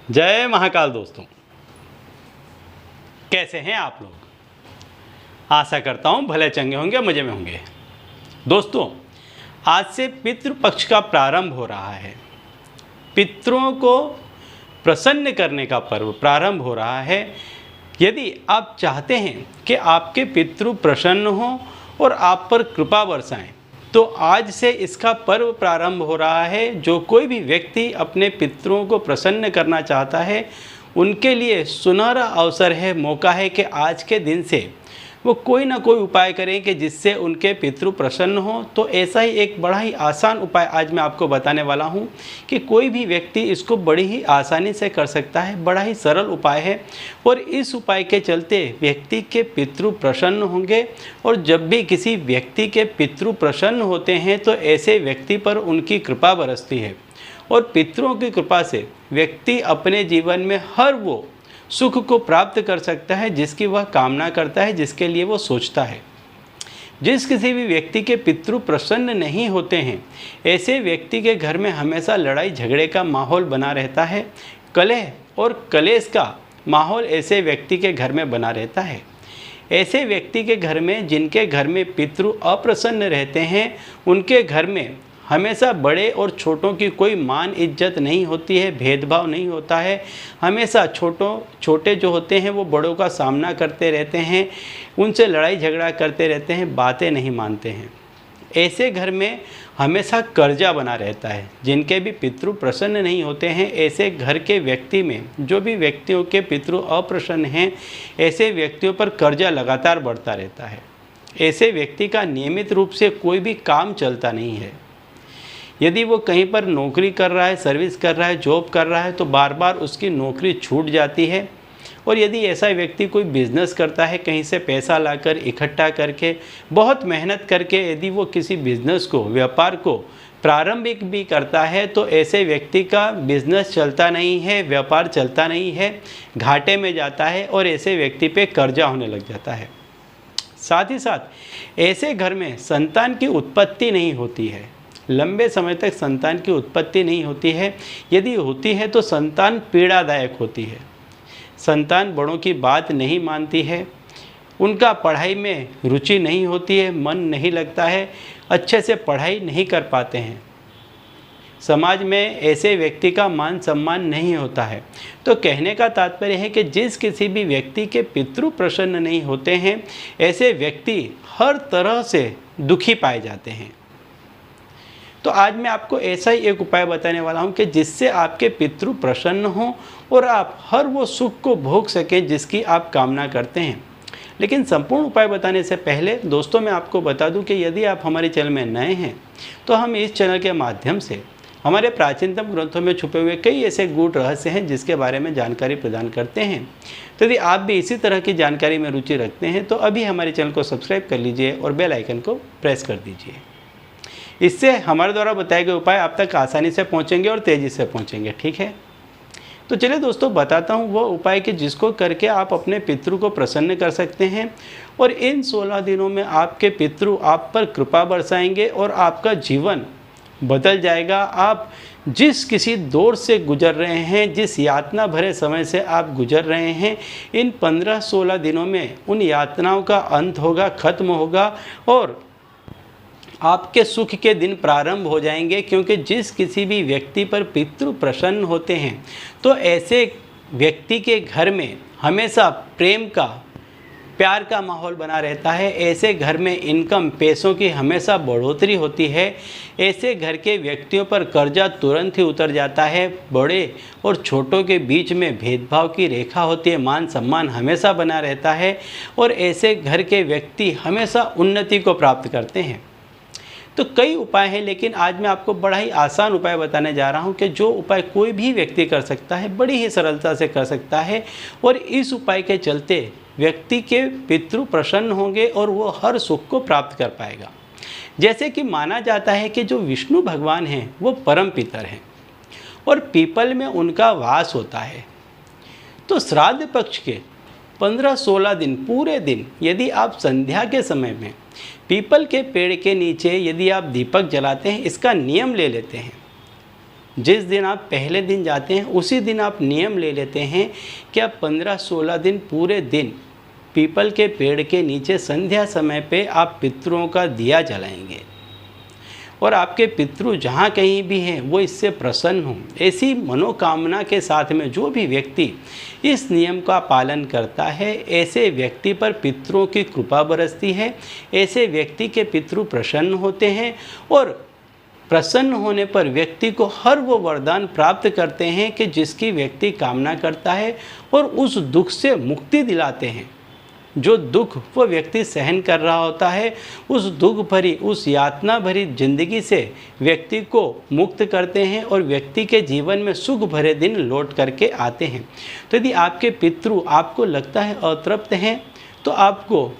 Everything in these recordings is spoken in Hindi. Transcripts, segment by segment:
जय महाकाल दोस्तों, कैसे हैं आप लोग। आशा करता हूं भले चंगे होंगे, मज़े में होंगे। दोस्तों, आज से पितृपक्ष का प्रारंभ हो रहा है। पितरों को प्रसन्न करने का पर्व प्रारंभ हो रहा है। यदि आप चाहते हैं कि आपके पितृ प्रसन्न हों और आप पर कृपा बरसाएं, तो आज से इसका पर्व प्रारंभ हो रहा है। जो कोई भी व्यक्ति अपने पितरों को प्रसन्न करना चाहता है, उनके लिए सुनहरा अवसर है, मौका है कि आज के दिन से वो कोई ना कोई उपाय करें कि जिससे उनके पितृ प्रसन्न हो। तो ऐसा ही एक बड़ा ही आसान उपाय आज मैं आपको बताने वाला हूं कि कोई भी व्यक्ति इसको बड़ी ही आसानी से कर सकता है। बड़ा ही सरल उपाय है और इस उपाय के चलते व्यक्ति के पितृ प्रसन्न होंगे। और जब भी किसी व्यक्ति के पितृ प्रसन्न होते हैं तो ऐसे व्यक्ति पर उनकी कृपा बरसती है और पितरों की कृपा से व्यक्ति अपने जीवन में हर वो सुख को प्राप्त कर सकता है जिसकी वह कामना करता है, जिसके लिए वो सोचता है। जिस किसी भी व्यक्ति के पितृ प्रसन्न नहीं होते हैं, ऐसे व्यक्ति के घर में हमेशा लड़ाई झगड़े का माहौल बना रहता है। कलह और कलेश का माहौल ऐसे व्यक्ति के घर में बना रहता है। ऐसे व्यक्ति के घर में, जिनके घर में पितृ अप्रसन्न रहते हैं, उनके घर में हमेशा बड़े और छोटों की कोई मान इज्जत नहीं होती है, भेदभाव नहीं होता है। हमेशा छोटे जो होते हैं वो बड़ों का सामना करते रहते हैं, उनसे लड़ाई झगड़ा करते रहते हैं, बातें नहीं मानते हैं। ऐसे घर में हमेशा कर्जा बना रहता है। जिनके भी पितृ प्रसन्न नहीं होते हैं, ऐसे घर के व्यक्ति में जो भी व्यक्तियों के पितृ अप्रसन्न हैं, ऐसे व्यक्तियों पर कर्जा लगातार बढ़ता रहता है। ऐसे व्यक्ति का नियमित रूप से कोई भी काम चलता नहीं है। यदि वो कहीं पर नौकरी कर रहा है, सर्विस कर रहा है, जॉब कर रहा है, तो बार बार उसकी नौकरी छूट जाती है। और यदि ऐसा व्यक्ति कोई बिज़नेस करता है, कहीं से पैसा लाकर इकट्ठा करके, बहुत मेहनत करके यदि वो किसी बिज़नेस को, व्यापार को प्रारंभिक भी करता है, तो ऐसे व्यक्ति का बिज़नेस चलता नहीं है, व्यापार चलता नहीं है, घाटे में जाता है और ऐसे व्यक्ति पे कर्जा होने लग जाता है। साथ ही साथ ऐसे घर में संतान की उत्पत्ति नहीं होती है। लंबे समय तक संतान की उत्पत्ति नहीं होती है। यदि होती है तो संतान पीड़ादायक होती है। संतान बड़ों की बात नहीं मानती है, उनका पढ़ाई में रुचि नहीं होती है, मन नहीं लगता है, अच्छे से पढ़ाई नहीं कर पाते हैं। समाज में ऐसे व्यक्ति का मान सम्मान नहीं होता है। तो कहने का तात्पर्य है कि जिस किसी भी व्यक्ति के पितृ प्रसन्न नहीं होते हैं, ऐसे व्यक्ति हर तरह से दुखी पाए जाते हैं। तो आज मैं आपको ऐसा ही एक उपाय बताने वाला हूं कि जिससे आपके पितृ प्रसन्न हों और आप हर वो सुख को भोग सकें जिसकी आप कामना करते हैं। लेकिन संपूर्ण उपाय बताने से पहले दोस्तों, मैं आपको बता दूं कि यदि आप हमारे चैनल में नए हैं तो हम इस चैनल के माध्यम से हमारे प्राचीनतम ग्रंथों में छुपे हुए कई ऐसे गूढ़ रहस्य हैं जिसके बारे में जानकारी प्रदान करते हैं। तो यदि आप भी इसी तरह की जानकारी में रुचि रखते हैं तो अभी हमारे चैनल को सब्सक्राइब कर लीजिए और बेल आइकन को प्रेस कर दीजिए। इससे हमारे द्वारा बताए गए उपाय आप तक आसानी से पहुंचेंगे और तेज़ी से पहुंचेंगे। ठीक है, तो चलिए दोस्तों, बताता हूं वो उपाय कि जिसको करके आप अपने पितृ को प्रसन्न कर सकते हैं और इन 16 दिनों में आपके पितृ आप पर कृपा बरसाएंगे और आपका जीवन बदल जाएगा। आप जिस किसी दौर से गुजर रहे हैं, जिस यातना भरे समय से आप गुजर रहे हैं, इन 15-16 दिनों में उन यातनाओं का अंत होगा, खत्म होगा और आपके सुख के दिन प्रारंभ हो जाएंगे। क्योंकि जिस किसी भी व्यक्ति पर पितृ प्रसन्न होते हैं तो ऐसे व्यक्ति के घर में हमेशा प्रेम का, प्यार का माहौल बना रहता है। ऐसे घर में इनकम, पैसों की हमेशा बढ़ोतरी होती है। ऐसे घर के व्यक्तियों पर कर्जा तुरंत ही उतर जाता है। बड़े और छोटों के बीच में भेदभाव की रेखा होती है, मान सम्मान हमेशा बना रहता है और ऐसे घर के व्यक्ति हमेशा उन्नति को प्राप्त करते हैं। तो कई उपाय हैं, लेकिन आज मैं आपको बड़ा ही आसान उपाय बताने जा रहा हूं कि जो उपाय कोई भी व्यक्ति कर सकता है, बड़ी ही सरलता से कर सकता है और इस उपाय के चलते व्यक्ति के पितृ प्रसन्न होंगे और वो हर सुख को प्राप्त कर पाएगा। जैसे कि माना जाता है कि जो विष्णु भगवान हैं वो परम पितर हैं और पीपल में उनका वास होता है। तो श्राद्ध पक्ष के 15-16 दिन, पूरे दिन यदि आप संध्या के समय में पीपल के पेड़ के नीचे यदि आप दीपक जलाते हैं, इसका नियम ले लेते हैं जिस दिन आप पहले दिन जाते हैं उसी दिन आप नियम ले लेते हैं कि आप 15-16 दिन पूरे दिन पीपल के पेड़ के नीचे संध्या समय पे आप पितरों का दिया जलाएंगे और आपके पितृ जहाँ कहीं भी हैं वो इससे प्रसन्न हों। ऐसी मनोकामना के साथ में जो भी व्यक्ति इस नियम का पालन करता है, ऐसे व्यक्ति पर पितरों की कृपा बरसती है, ऐसे व्यक्ति के पितृ प्रसन्न होते हैं और प्रसन्न होने पर व्यक्ति को हर वो वरदान प्राप्त करते हैं कि जिसकी व्यक्ति कामना करता है और उस दुख से मुक्ति दिलाते हैं। जो दुख वो व्यक्ति सहन कर रहा होता है, उस दुख भरी, उस यातना भरी जिंदगी से व्यक्ति को मुक्त करते हैं और व्यक्ति के जीवन में सुख भरे दिन लौट करके आते हैं। तो यदि आपके पितृ आपको लगता है अतृप्त हैं तो आपको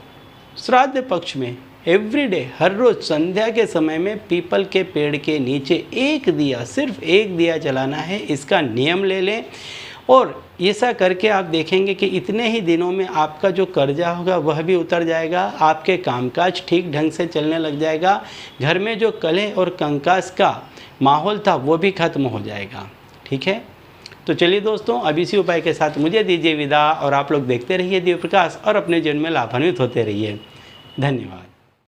श्राद्ध पक्ष में एवरीडे हर रोज़ संध्या के समय में पीपल के पेड़ के नीचे एक दिया, सिर्फ एक दिया जलाना है। इसका नियम ले लें और ऐसा करके आप देखेंगे कि इतने ही दिनों में आपका जो कर्जा होगा वह भी उतर जाएगा, आपके कामकाज ठीक ढंग से चलने लग जाएगा, घर में जो कलह और कंकास का माहौल था वो भी खत्म हो जाएगा। ठीक है, तो चलिए दोस्तों, अब इसी उपाय के साथ मुझे दीजिए विदा और आप लोग देखते रहिए दिव्य प्रकाश और अपने जीवन में लाभान्वित होते रहिए। धन्यवाद।